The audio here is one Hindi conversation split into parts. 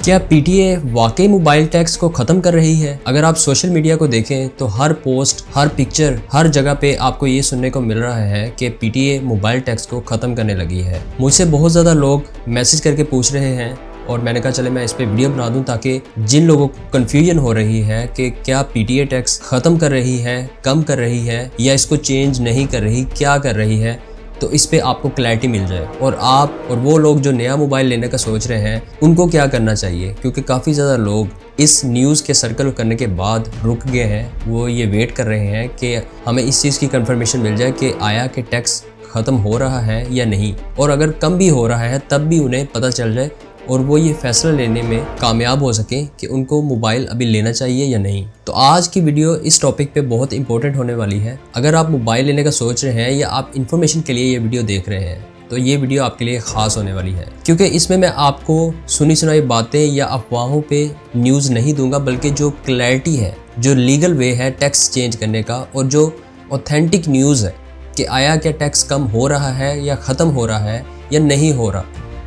क्या पीटीए वाकई मोबाइल टैक्स को खत्म कर रही है? अगर आप सोशल मीडिया को देखें तो हर पोस्ट, हर पिक्चर, हर जगह पे आपको ये सुनने को मिल रहा है कि पीटीए मोबाइल टैक्स को खत्म करने लगी है। मुझसे बहुत ज़्यादा लोग मैसेज करके पूछ रहे हैं और मैंने कहा चले मैं इस पे वीडियो बना दूं ताकि जिन लोगों को कन्फ्यूजन हो रही है कि क्या पीटीए टैक्स खत्म कर रही है, कम कर रही है या इसको चेंज नहीं कर रही, क्या कर रही है, तो इस पे आपको क्लैरिटी मिल जाए और आप और वो लोग जो नया मोबाइल लेने का सोच रहे हैं उनको क्या करना चाहिए। क्योंकि काफ़ी ज़्यादा लोग इस न्यूज़ के सर्कल करने के बाद रुक गए हैं, वो ये वेट कर रहे हैं कि हमें इस चीज़ की कंफर्मेशन मिल जाए कि आया कि टैक्स ख़त्म हो रहा है या नहीं, और अगर कम भी हो रहा है तब भी उन्हें पता चल जाए और वो ये फैसला लेने में कामयाब हो सकें कि उनको मोबाइल अभी लेना चाहिए या नहीं। तो आज की वीडियो इस टॉपिक पे बहुत इंपॉर्टेंट होने वाली है। अगर आप मोबाइल लेने का सोच रहे हैं या आप इन्फॉर्मेशन के लिए ये वीडियो देख रहे हैं तो ये वीडियो आपके लिए ख़ास होने वाली है, क्योंकि इसमें मैं आपको सुनी सुनाई बातें या अफवाहों पे न्यूज़ नहीं दूंगा, बल्कि जो क्लैरिटी है, जो लीगल वे है टैक्स चेंज करने का और जो ऑथेंटिक न्यूज़ है कि आया क्या टैक्स कम हो रहा है या ख़त्म हो रहा है या नहीं हो रहा,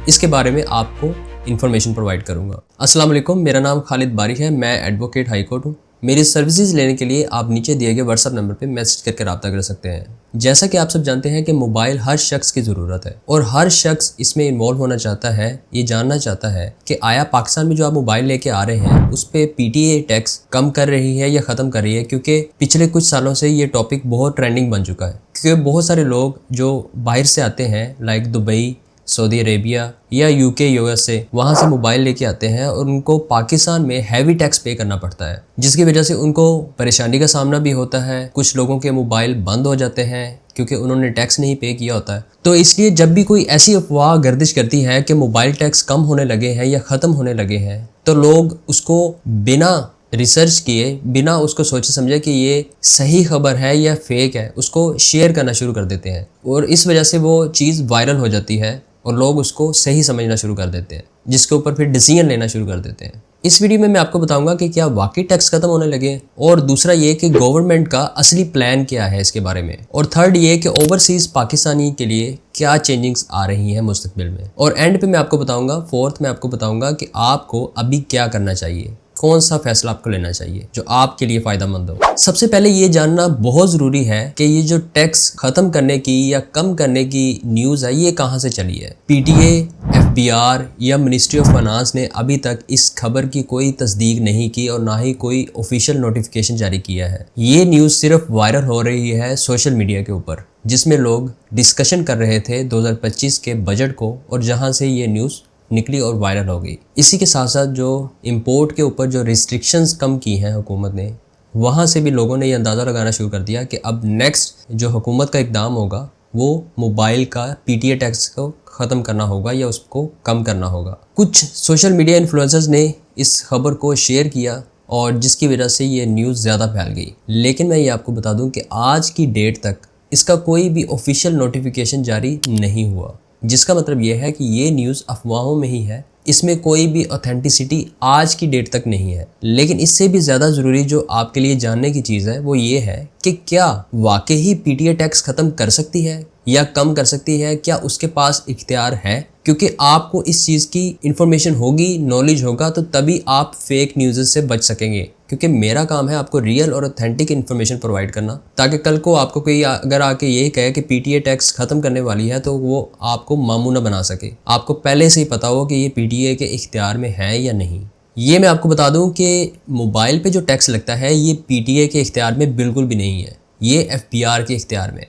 इसके बारे में आपको इन्फॉर्मेशन प्रोवाइड करूंगा। अस्सलाम वालेकुम, मेरा नाम खालिद बारिक है, मैं एडवोकेट हाई कोर्ट हूँ। मेरी सर्विसेज लेने के लिए आप नीचे दिए गए व्हाट्सएप नंबर पे मैसेज करके रब्ता कर सकते हैं। जैसा कि आप सब जानते हैं कि मोबाइल हर शख्स की ज़रूरत है और हर शख्स इसमें इन्वॉल्व होना चाहता है, ये जानना चाहता है कि आया पाकिस्तान में जो आप मोबाइल लेके आ रहे हैं उस पर पीटीए टैक्स कम कर रही है या ख़त्म कर रही है। क्योंकि पिछले कुछ सालों से ये टॉपिक बहुत ट्रेंडिंग बन चुका है, क्योंकि बहुत सारे लोग जो बाहर से आते हैं लाइक दुबई, सऊदी अरेबिया या यूके, यूएसए, वहाँ से मोबाइल लेके आते हैं और उनको पाकिस्तान में हैवी टैक्स पे करना पड़ता है, जिसकी वजह से उनको परेशानी का सामना भी होता है। कुछ लोगों के मोबाइल बंद हो जाते हैं क्योंकि उन्होंने टैक्स नहीं पे किया होता है। तो इसलिए जब भी कोई ऐसी अफवाह गर्दिश करती है कि मोबाइल टैक्स कम होने लगे हैं या ख़त्म होने लगे हैं, तो लोग उसको बिना रिसर्च किए, बिना उसको सोचे समझे कि ये सही खबर है या फेक है, उसको शेयर करना शुरू कर देते हैं और इस वजह से वो चीज़ वायरल हो जाती है और लोग उसको सही समझना शुरू कर देते हैं, जिसके ऊपर फिर डिसीजन लेना शुरू कर देते हैं। इस वीडियो में मैं आपको बताऊंगा कि क्या वाकई टैक्स खत्म होने लगे, और दूसरा ये कि गवर्नमेंट का असली प्लान क्या है इसके बारे में, और थर्ड ये कि ओवरसीज पाकिस्तानी के लिए क्या चेंजिंग्स आ रही हैं मुस्तकबिल में, और एंड पे मैं आपको बताऊंगा, फोर्थ मैं आपको बताऊंगा कि आपको अभी क्या करना चाहिए, कौन सा फैसला आपको लेना चाहिए जो आपके लिए फायदेमंद हो। सबसे पहले ये जानना बहुत ज़रूरी है कि ये जो टैक्स ख़त्म करने की या कम करने की न्यूज़ है ये कहाँ से चली है। पीटीए, एफबीआर या मिनिस्ट्री ऑफ फाइनेंस ने अभी तक इस खबर की कोई तस्दीक नहीं की और ना ही कोई ऑफिशियल नोटिफिकेशन जारी किया है। ये न्यूज़ सिर्फ वायरल हो रही है सोशल मीडिया के ऊपर, जिसमें लोग डिस्कशन कर रहे थे 2025 के बजट को, और जहाँ से ये न्यूज़ निकली और वायरल हो गई। इसी के साथ साथ जो इंपोर्ट के ऊपर जो रिस्ट्रिक्शंस कम की हैं हुकूमत ने, वहाँ से भी लोगों ने ये अंदाज़ा लगाना शुरू कर दिया कि अब नेक्स्ट जो हुकूमत का इक़दाम होगा वो मोबाइल का पीटीए टैक्स को ख़त्म करना होगा या उसको कम करना होगा। कुछ सोशल मीडिया इन्फ्लुएंसर्स ने इस खबर को शेयर किया और जिसकी वजह से ये न्यूज़ ज़्यादा फैल गई। लेकिन मैं ये आपको बता दूँ कि आज की डेट तक इसका कोई भी ऑफिशियल नोटिफिकेशन जारी नहीं हुआ, जिसका मतलब ये है कि ये न्यूज़ अफवाहों में ही है, इसमें कोई भी ऑथेंटिसिटी आज की डेट तक नहीं है। लेकिन इससे भी ज़्यादा ज़रूरी जो आपके लिए जानने की चीज़ है वो ये है कि क्या वाकई ही पीटीए टैक्स ख़त्म कर सकती है या कम कर सकती है, क्या उसके पास इख्तियार है। क्योंकि आपको इस चीज़ की इन्फॉर्मेशन होगी, नॉलेज होगा, तो तभी आप फेक न्यूज़ से बच सकेंगे। क्योंकि मेरा काम है आपको रियल और ऑथेंटिक इन्फॉर्मेशन प्रोवाइड करना, ताकि कल को आपको कोई अगर आके ये कहे कि पीटीए टैक्स ख़त्म करने वाली है तो वो आपको मामू ना बना सके। आपको पहले से ही पता हो कि ये पीटीए के इख्तियार में है या नहीं। ये मैं आपको बता दूं कि मोबाइल पे जो टैक्स लगता है ये पीटीए के इख्तियार में बिल्कुल भी नहीं है, ये एफबीआर के इख्तियार में।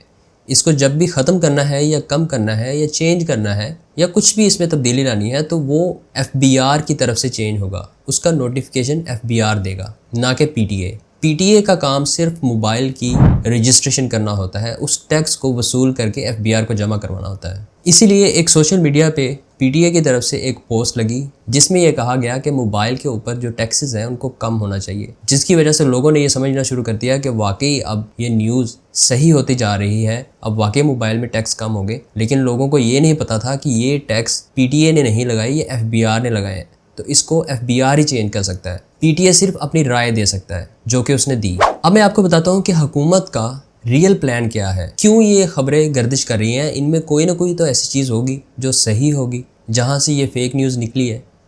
इसको जब भी ख़त्म करना है या कम करना है या चेंज करना है या कुछ भी इसमें तब्दीली लानी है तो वो एफबीआर की तरफ से चेंज होगा, उसका नोटिफिकेशन एफबीआर देगा, ना कि पीटीए। पीटीए का काम सिर्फ मोबाइल की रजिस्ट्रेशन करना होता है, उस टैक्स को वसूल करके एफबीआर को जमा करवाना होता है। इसीलिए एक सोशल मीडिया पे पीटीए की तरफ से एक पोस्ट लगी जिसमें यह कहा गया कि मोबाइल के ऊपर जो टैक्सेस हैं उनको कम होना चाहिए, जिसकी वजह से लोगों ने ये समझना शुरू कर दिया कि वाकई अब ये न्यूज़ सही होती जा रही है, अब वाकई मोबाइल में टैक्स कम हो गए। लेकिन लोगों को ये नहीं पता था कि ये टैक्स पीटीए ने नहीं लगाए, ये एफबीआर ने लगाए हैं। तो इसको एफबीआर ही चेंज कर सकता है, पीटीए सिर्फ अपनी राय दे सकता है जो कि उसने दी। अब मैं आपको बताता हूँ कि हुकूमत का रियल प्लान क्या है, क्यों ये खबरें गर्दिश कर रही हैं। इनमें कोई ना कोई तो ऐसी चीज़ होगी जो सही होगी, जहाँ से ये फेक न्यूज़ निकली है।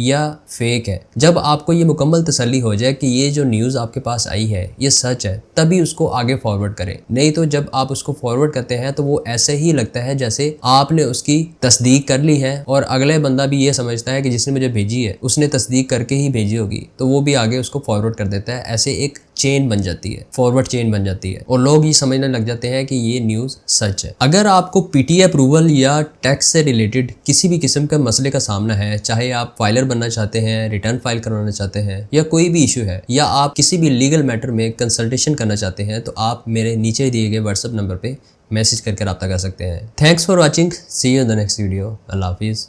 या फेक है। जब आपको ये मुकम्मल तसल्ली हो जाए कि ये जो न्यूज़ आपके पास आई है ये सच है, तभी उसको आगे फॉरवर्ड करें। नहीं तो जब आप उसको फॉरवर्ड करते हैं तो वो ऐसे ही लगता है जैसे आपने उसकी तस्दीक कर ली है और अगले बंदा भी ये समझता है कि जिसने मुझे भेजी है उसने तस्दीक करके ही भेजी होगी, तो वो भी आगे उसको फॉरवर्ड कर देता है। ऐसे एक चेन बन जाती है, फॉरवर्ड चेन बन जाती है और लोग ये समझने लग जाते हैं कि ये न्यूज़ सच है। अगर आपको पीटीए अप्रूवल या टैक्स से रिलेटेड किसी भी किस्म का मसले का सामना है, चाहे आप फाइलर बनना चाहते हैं, रिटर्न फाइल करवाना चाहते हैं या कोई भी इशू है, या आप किसी भी लीगल मैटर में कंसल्टेशन करना चाहते हैं, तो आप मेरे नीचे दिए गए व्हाट्सएप नंबर पे मैसेज करके रब्ता कर सकते हैं। Thanks for watching, see you in the next video. अल्लाह हाफिज़।